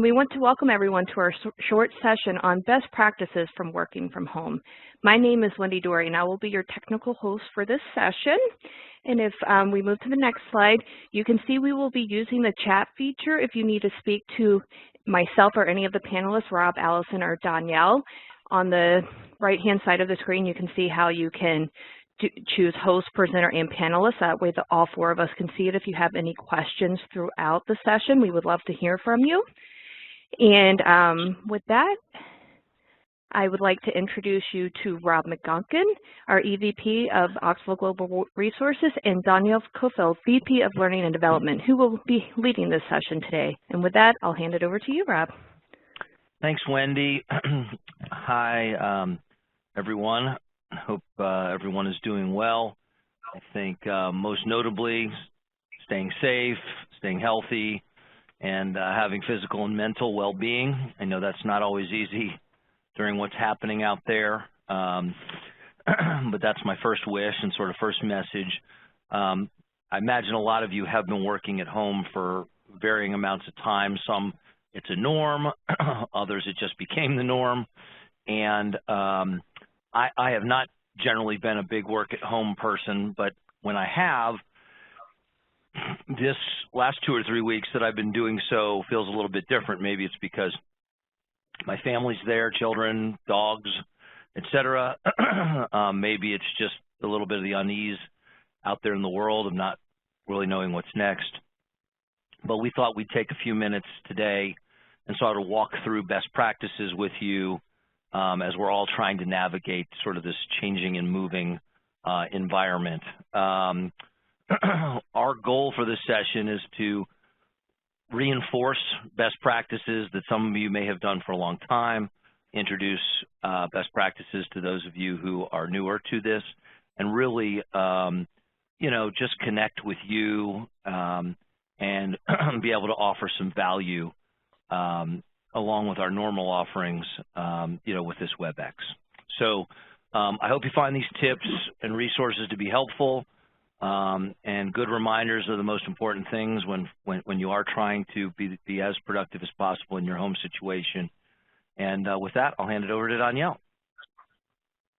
We want to welcome everyone to our short session on best practices from working from home. My name is Wendy Dory, and I will be your technical host for this session. And if we move to the next slide, you can see we will be using the chat feature if you need to speak to myself or any of the panelists, Rob, Allison, or Danielle. On the right-hand side of the screen, you can see how you can choose host, presenter, and panelist. That way all four of us can see it. If you have any questions throughout the session, we would love to hear from you. And with that, I would like to introduce you to Rob McGunkin, our EVP of Oxbow Global Resources, and Danielle Kofel, VP of Learning and Development, who will be leading this session today. And with that, I'll hand it over to you, Rob. Thanks, Wendy. Hi, everyone. Hope everyone is doing well. I think most notably, staying safe, staying healthy, and having physical and mental well-being. I know that's not always easy during what's happening out there, but that's my first wish and sort of first message. I imagine a lot of you have been working at home for varying amounts of time. Some, it's a norm. Others, it just became the norm. And I have not generally been a big work-at-home person, but when I have, this last 2 or 3 weeks that I've been doing so feels a little bit different. Maybe it's because my family's there, children, dogs, etc. Maybe it's just a little bit of the unease out there in the world of not really knowing what's next. But we thought we'd take a few minutes today and sort of walk through best practices with you as we're all trying to navigate sort of this changing and moving environment. Our goal for this session is to reinforce best practices that some of you may have done for a long time, introduce best practices to those of you who are newer to this, and really, just connect with you and be able to offer some value along with our normal offerings, with this WebEx. So I hope you find these tips and resources to be helpful. And good reminders are the most important things when you are trying to be as productive as possible in your home situation. And with that, I'll hand it over to Danielle.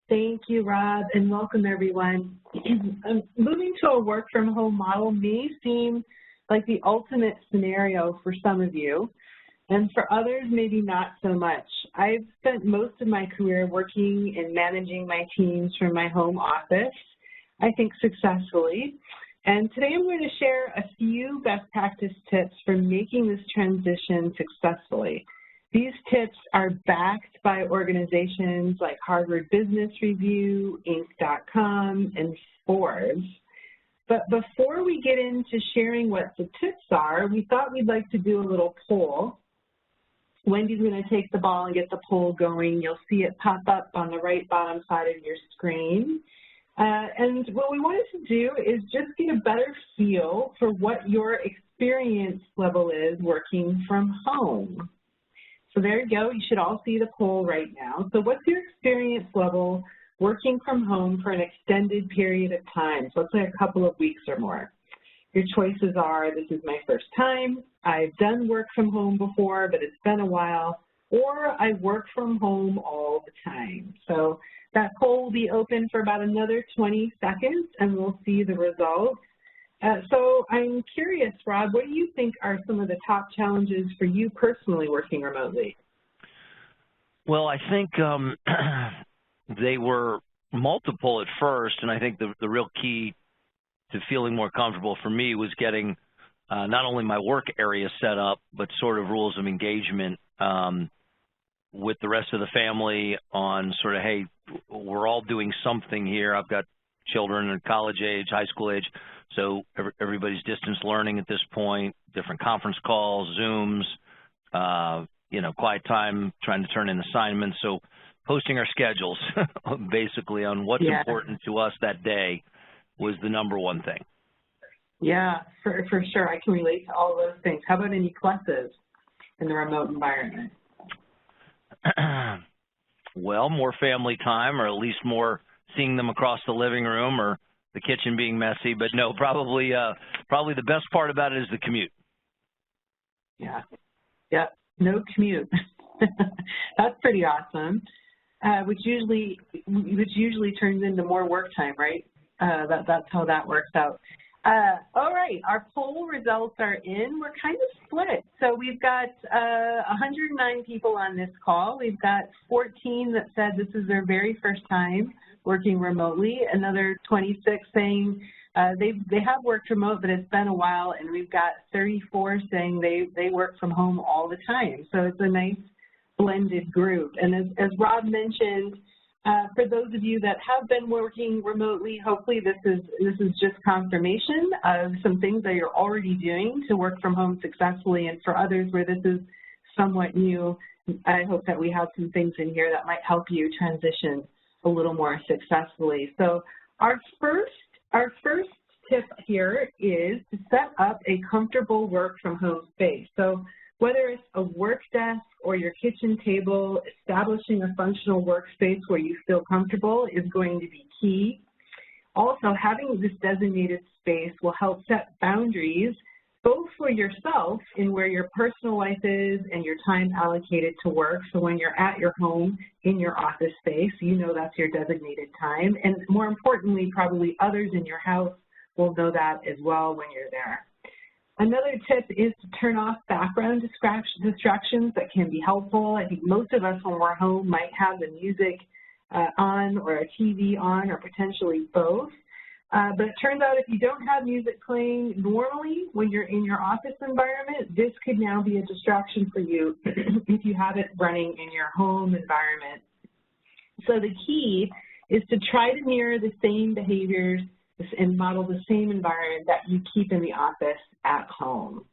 Thank you, Rob, and welcome everyone. Moving to a work from home model may seem like the ultimate scenario for some of you, and for others, maybe not so much. I've spent most of my career working and managing my teams from my home office, I think successfully. And today I'm going to share a few best practice tips for making this transition successfully. These tips are backed by organizations like Harvard Business Review, Inc.com, and Forbes. But before we get into sharing what the tips are, we thought we'd like to do a little poll. Wendy's going to take the ball and get the poll going. You'll see it pop up on the right bottom side of your screen. And what we wanted to do is just get a better feel for what your experience level is working from home. So there you go. You should all see the poll right now. So what's your experience level working from home for an extended period of time? So let's say a couple of weeks or more. Your choices are, this is my first time, I've done work from home before, but it's been a while, or I work from home all the time. So that poll will be open for about another 20 seconds, and we'll see the results. So I'm curious, Rob, what do you think are some of the top challenges for you personally working remotely? Well, I think they were multiple at first, and I think the real key to feeling more comfortable for me was getting not only my work area set up, but sort of rules of engagement with the rest of the family on sort of, hey, we're all doing something here. I've got children in college age, high school age, so everybody's distance learning at this point, different conference calls, Zooms, quiet time, trying to turn in assignments. So posting our schedules basically on what's important to us that day was the #1 thing. Yeah, for sure. I can relate to all those things. How about any pluses in the remote environment? Well, more family time, or at least more seeing them across the living room, or the kitchen being messy. But no, probably the best part about it is the commute. Yeah. no commute. That's pretty awesome, which usually turns into more work time, right? That's how that works out. All right, our poll results are in. We're kind of split. So we've got 109 people on this call. We've got 14 that said this is their very first time working remotely, another 26 saying they have worked remote, but it's been a while, and we've got 34 saying they work from home all the time. So it's a nice blended group. And as Rob mentioned, for those of you that have been working remotely, hopefully this is just confirmation of some things that you're already doing to work from home successfully. And for others where this is somewhat new, I hope that we have some things in here that might help you transition a little more successfully. So our first tip here is to set up a comfortable work from home space. So whether it's a work desk or your kitchen table, establishing a functional workspace where you feel comfortable is going to be key. Also, having this designated space will help set boundaries both for yourself in where your personal life is and your time allocated to work. So when you're at your home in your office space, you know that's your designated time. And more importantly, probably others in your house will know that as well when you're there. Another tip is to turn off background distractions that can be helpful. I think most of us when we're home might have the music on or a TV on or potentially both. But it turns out if you don't have music playing normally when you're in your office environment, this could now be a distraction for you if you have it running in your home environment. So the key is to try to mirror the same behaviors and model the same environment that you keep in the office at home.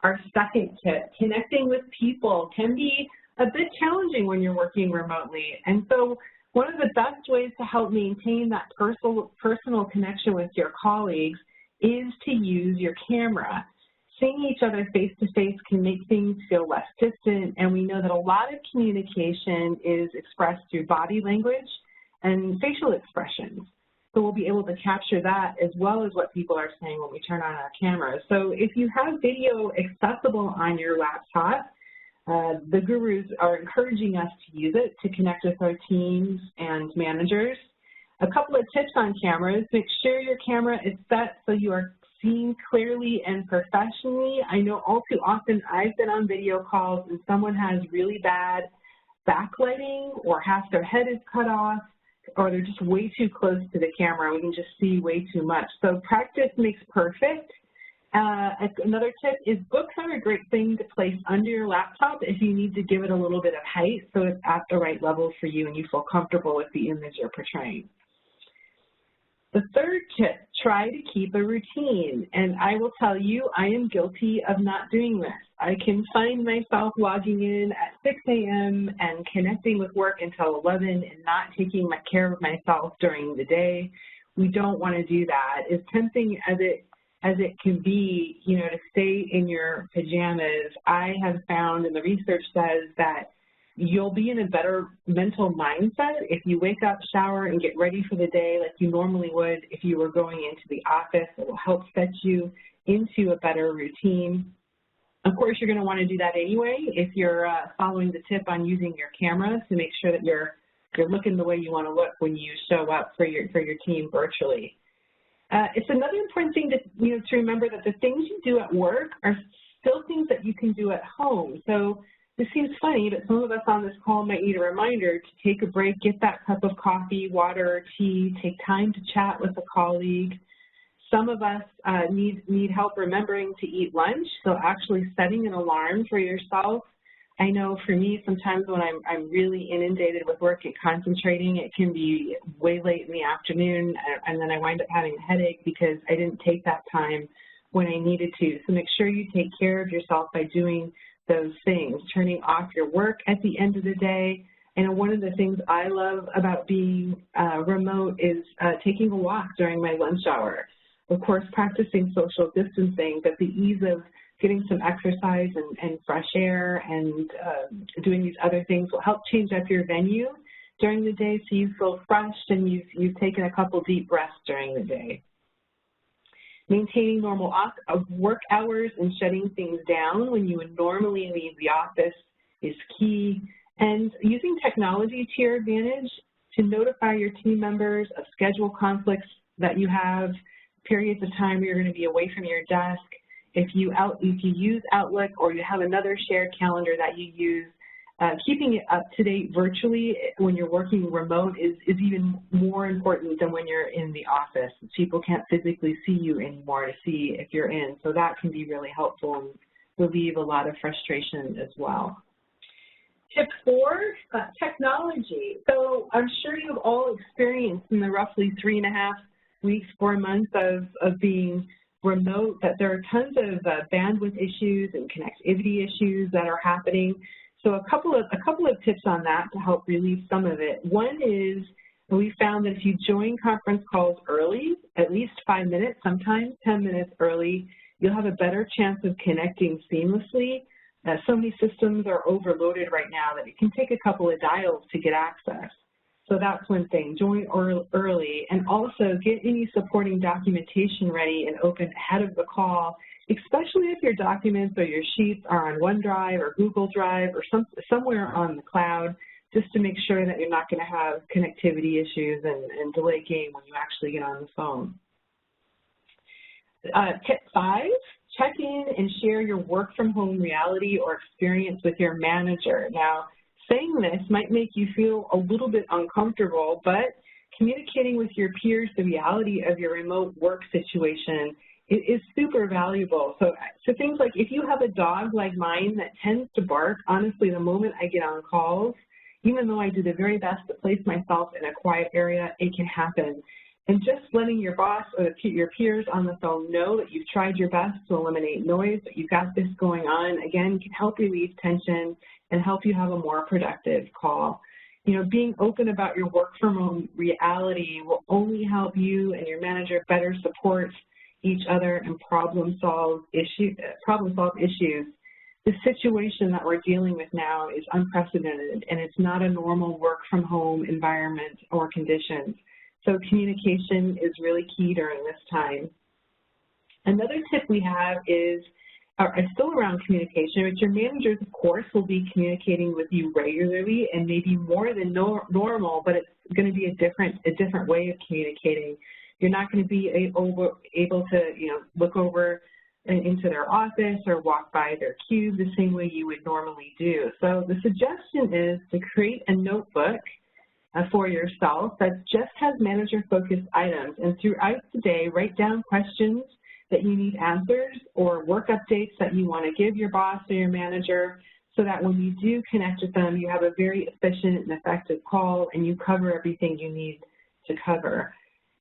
Our second tip, connecting with people can be a bit challenging when you're working remotely. And so one of the best ways to help maintain that personal connection with your colleagues is to use your camera. Seeing each other face-to-face can make things feel less distant, and we know that a lot of communication is expressed through body language and facial expressions. So we'll be able to capture that as well as what people are saying when we turn on our cameras. So if you have video accessible on your laptop, the gurus are encouraging us to use it to connect with our teams and managers. A couple of tips on cameras: make sure your camera is set so you are seen clearly and professionally. I know all too often I've been on video calls and someone has really bad backlighting or half their head is cut off, or they're just way too close to the camera. We can just see way too much. So practice makes perfect. Another tip is books are a great thing to place under your laptop if you need to give it a little bit of height so it's at the right level for you and you feel comfortable with the image you're portraying. The third tip, try to keep a routine. And I will tell you, I am guilty of not doing this. I can find myself logging in at 6 a.m. and connecting with work until 11 and not taking care of myself during the day. We don't want to do that. As tempting as it can be, you know, to stay in your pajamas, I have found, and the research says that you'll be in a better mental mindset if you wake up, shower, and get ready for the day like you normally would if you were going into the office. It will help set you into a better routine. Of course, you're going to want to do that anyway if you're following the tip on using your camera to make sure that you're looking the way you want to look when you show up for your team virtually. It's another important thing to remember that the things you do at work are still things that you can do at home. So this seems funny, but some of us on this call might need a reminder to take a break, get that cup of coffee, water, or tea, take time to chat with a colleague. Some of us need help remembering to eat lunch, so actually setting an alarm for yourself. I know for me, sometimes when I'm really inundated with work and concentrating, it can be way late in the afternoon, and then I wind up having a headache because I didn't take that time when I needed to. So make sure you take care of yourself by doing those things, turning off your work at the end of the day. And one of the things I love about being remote is taking a walk during my lunch hour. Of course, practicing social distancing, but the ease of getting some exercise and fresh air and doing these other things will help change up your venue during the day so you feel fresh and you've taken a couple deep breaths during the day. Maintaining normal work hours and shutting things down when you would normally leave the office is key. And using technology to your advantage to notify your team members of schedule conflicts that you have, periods of time where you're going to be away from your desk. If you use Outlook or you have another shared calendar that you use, keeping it up to date virtually when you're working remote is even more important than when you're in the office. People can't physically see you anymore to see if you're in, so that can be really helpful and relieve a lot of frustration as well. Tip 4, technology. So I'm sure you've all experienced in the roughly 3.5 weeks, 4 months of being remote that there are tons of bandwidth issues and connectivity issues that are happening. So a couple of tips on that to help relieve some of it. One is we found that if you join conference calls early, at least 5 minutes, sometimes 10 minutes early, you'll have a better chance of connecting seamlessly. So many systems are overloaded right now that it can take a couple of dials to get access. So that's one thing, join early, and also get any supporting documentation ready and open ahead of the call, especially if your documents or your sheets are on OneDrive or Google Drive or somewhere on the cloud, just to make sure that you're not going to have connectivity issues and delay game when you actually get on the phone. Tip 5, check in and share your work from home reality or experience with your manager. Now, saying this might make you feel a little bit uncomfortable, but communicating with your peers the reality of your remote work situation is super valuable. So things like if you have a dog like mine that tends to bark, honestly, the moment I get on calls, even though I do the very best to place myself in a quiet area, it can happen. And just letting your boss or your peers on the phone know that you've tried your best to eliminate noise, that you've got this going on, again, can help relieve tension and help you have a more productive call. You know, being open about your work from home reality will only help you and your manager better support each other and problem solve issues. The situation that we're dealing with now is unprecedented, and it's not a normal work from home environment or conditions. So communication is really key during this time. Another tip we have is still around communication, but your managers, of course, will be communicating with you regularly and maybe more than normal, but it's going to be a different way of communicating. You're not going to be able to, look over into their office or walk by their cube the same way you would normally do. So the suggestion is to create a notebook for yourself that just has manager-focused items, and throughout the day, write down questions that you need answers or work updates that you want to give your boss or your manager so that when you do connect with them, you have a very efficient and effective call and you cover everything you need to cover.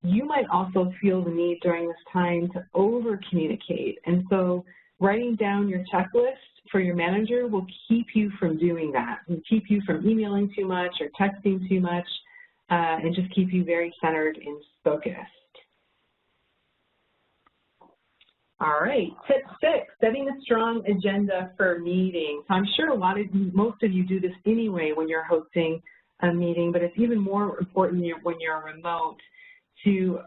You might also feel the need during this time to over-communicate, and so writing down your checklist for your manager will keep you from doing that and keep you from emailing too much or texting too much and just keep you very centered and focused. All right, tip 6, setting a strong agenda for meetings. I'm sure most of you do this anyway when you're hosting a meeting, but it's even more important when you're remote to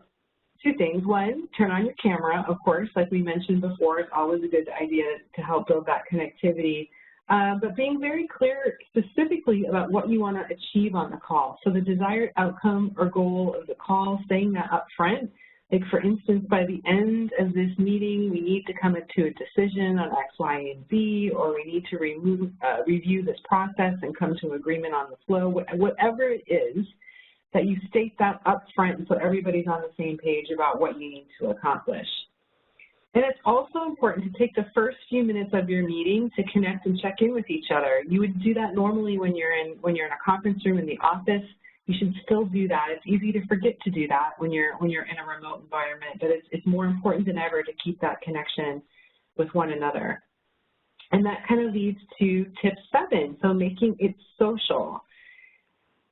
two things. One, turn on your camera, of course, like we mentioned before. It's always a good idea to help build that connectivity. But being very clear specifically about what you want to achieve on the call. So the desired outcome or goal of the call, saying that up front. Like, for instance, by the end of this meeting, we need to come to a decision on X, Y, and Z, or we need to review this process and come to agreement on the flow. Whatever it is, that you state that up front so everybody's on the same page about what you need to accomplish. And it's also important to take the first few minutes of your meeting to connect and check in with each other. You would do that normally when you're in a conference room in the office. You should still do that. It's easy to forget to do that when you're in a remote environment, but it's more important than ever to keep that connection with one another. And that kind of leads to tip 7, so making it social.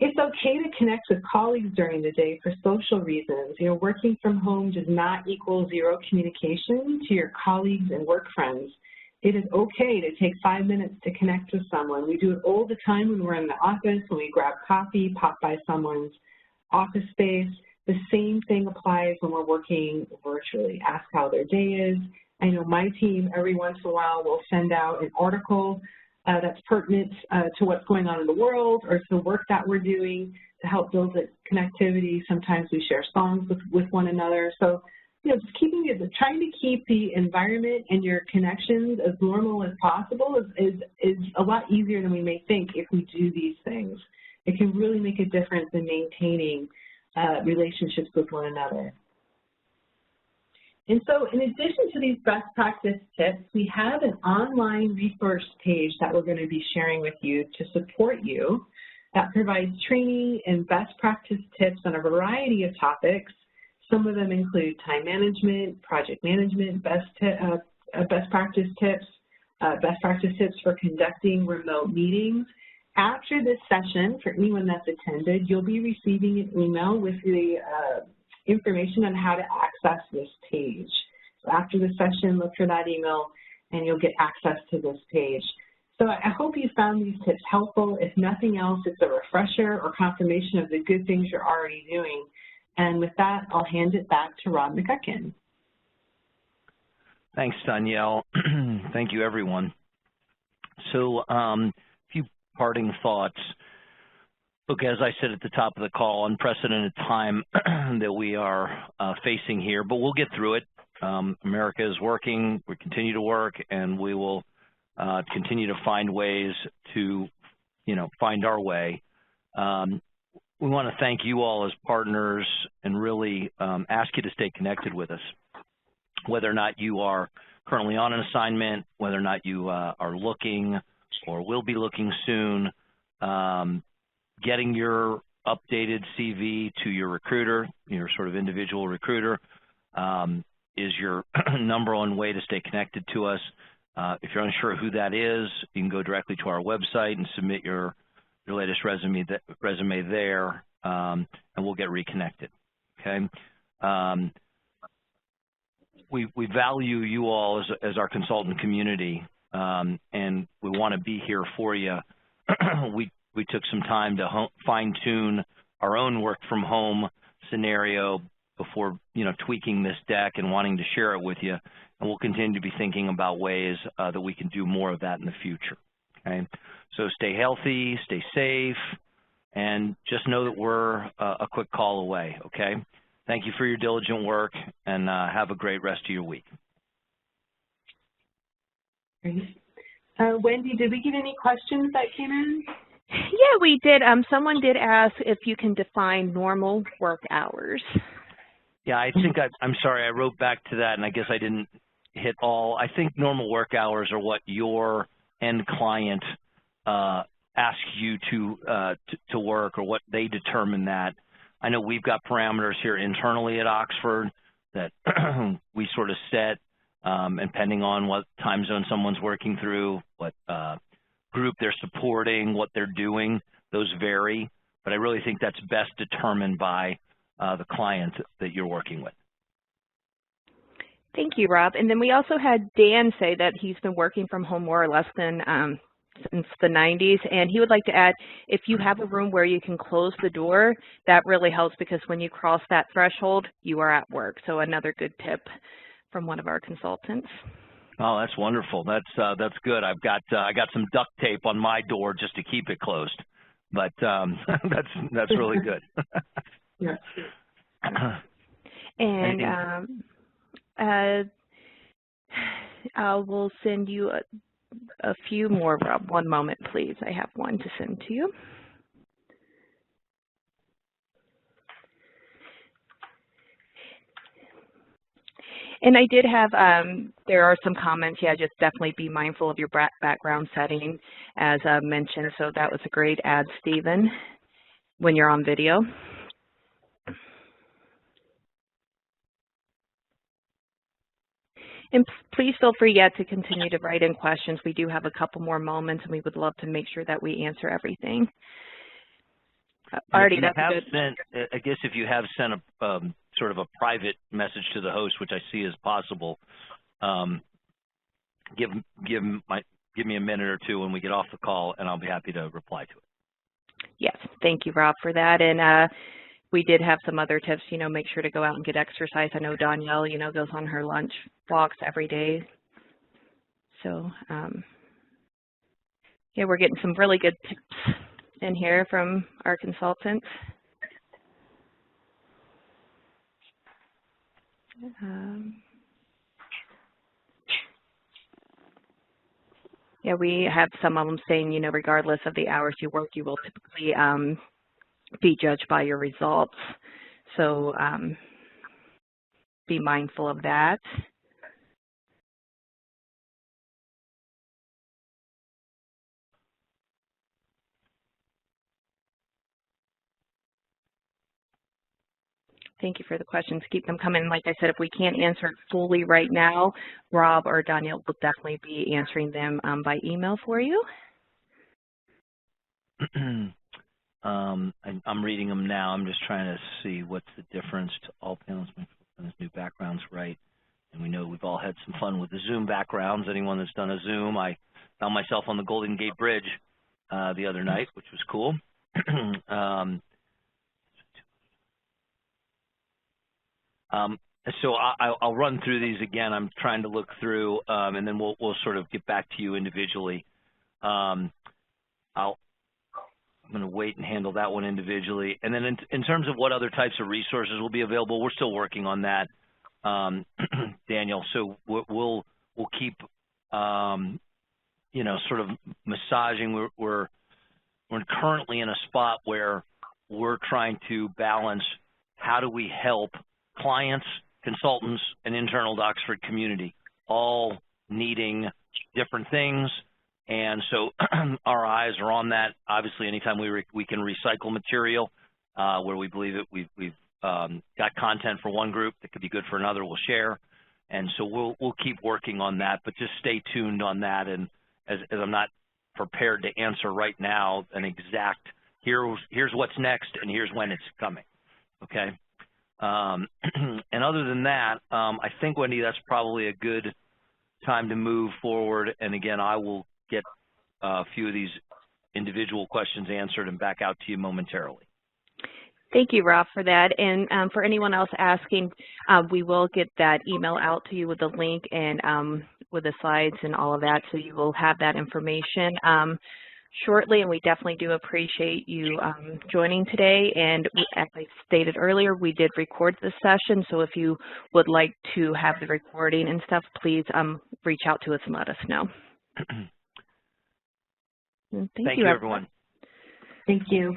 It's okay to connect with colleagues during the day for social reasons. You know, working from home does not equal zero communication to your colleagues and work friends. It is okay to take 5 minutes to connect with someone. We do it all the time when we're in the office, when we grab coffee, pop by someone's office space. The same thing applies when we're working virtually. Ask how their day is. I know my team every once in a while will send out an article that's pertinent to what's going on in the world or to the work that we're doing to help build the connectivity. Sometimes we share songs with one another. So, just trying to keep the environment and your connections as normal as possible is a lot easier than we may think if we do these things. It can really make a difference in maintaining relationships with one another. And so in addition to these best practice tips, we have an online resource page that we're going to be sharing with you to support you that provides training and best practice tips on a variety of topics. Some of them include time management, project management, best practice tips for conducting remote meetings. After this session, for anyone that's attended, you'll be receiving an email with the information on how to access this page. So after the session, look for that email and you'll get access to this page. So I hope you found these tips helpful. If nothing else, it's a refresher or confirmation of the good things you're already doing. And with that, I'll hand it back to Rob McGuckin. Thanks, Danielle. Thank you, everyone. So a few parting thoughts. Look, as I said at the top of the call, unprecedented time that we are facing here, but we'll get through it. America is working, we continue to work, and we will continue to find ways to, find our way. We want to thank you all as partners and really ask you to stay connected with us, whether or not you are currently on an assignment, whether or not you are looking or will be looking soon. Getting your updated CV to your recruiter, your sort of individual recruiter, is your number one way to stay connected to us. If you're unsure who that is, you can go directly to our website and submit your latest resume there, and we'll get reconnected. Okay. We value you all as our consultant community, and we want to be here for you. We took some time to fine-tune our own work-from-home scenario before, tweaking this deck and wanting to share it with you. And we'll continue to be thinking about ways that we can do more of that in the future. Okay? So stay healthy, stay safe, and just know that we're a quick call away. Okay? Thank you for your diligent work, and have a great rest of your week. Great. Wendy, did we get any questions that came in? Yeah, we did. Someone did ask if you can define normal work hours. Yeah, I think I'm sorry, I wrote back to that, and I guess I didn't hit all. I think normal work hours are what your end client asks you to work, or what they determine that. I know we've got parameters here internally at Oxford that we sort of set, and depending on what time zone someone's working through, what group they're supporting, what they're doing, those vary. But I really think that's best determined by the client that you're working with. Thank you, Rob. And then we also had Dan say that he's been working from home more or less than since the 90s, and he would like to add, if you have a room where you can close the door, that really helps, because when you cross that threshold, you are at work. So another good tip from one of our consultants. Oh, that's wonderful. That's good. I got some duct tape on my door just to keep it closed, but that's really good. Yeah. And I will send you a few more, Rob. One moment, please. I have one to send to you. And I did have, there are some comments, yeah, just definitely be mindful of your background setting, as mentioned. So that was a great add, Stephen, when you're on video. And please feel free yet to continue to write in questions. We do have a couple more moments, and we would love to make sure that we answer everything. Artie, that's good. I guess if you have sent a sort of a private message to the host, which I see as possible, give me a minute or two when we get off the call, and I'll be happy to reply to it. Yes, thank you, Rob, for that. And we did have some other tips, you know, make sure to go out and get exercise. I know Danielle, you know, goes on her lunch walks every day. So, yeah, we're getting some really good tips in here from our consultants. Yeah, we have some of them saying, you know, regardless of the hours you work, you will typically be judged by your results. So be mindful of that. Thank you for the questions. Keep them coming. Like I said, if we can't answer it fully right now, Rob or Danielle will definitely be answering them by email for you. I'm reading them now. I'm just trying to see what's the difference to all panels, new backgrounds, right? And we know we've all had some fun with the Zoom backgrounds. Anyone that's done a Zoom, I found myself on the Golden Gate Bridge the other night, which was cool. So I'll run through these again. I'm trying to look through, and then we'll sort of get back to you individually. I'm going to wait and handle that one individually. And then in terms of what other types of resources will be available, we're still working on that, Daniel. So we'll keep, you know, sort of massaging. We're currently in a spot where we're trying to balance how do we help clients, consultants, and internal Oxford community, all needing different things. And so our eyes are on that. Obviously, anytime we can recycle material where we believe it, we've got content for one group that could be good for another, we'll share. And so we'll keep working on that, but just stay tuned on that. And as I'm not prepared to answer right now an exact, here's what's next and here's when it's coming, okay? And other than that, I think, Wendy, that's probably a good time to move forward. And again, I will get a few of these individual questions answered and back out to you momentarily. Thank you, Rob, for that. And for anyone else asking, we will get that email out to you with the link and with the slides and all of that, so you will have that information shortly. And we definitely do appreciate you joining today. And as I stated earlier, we did record this session, so if you would like to have the recording and stuff, please reach out to us and let us know. Thank you, everyone. Thank you.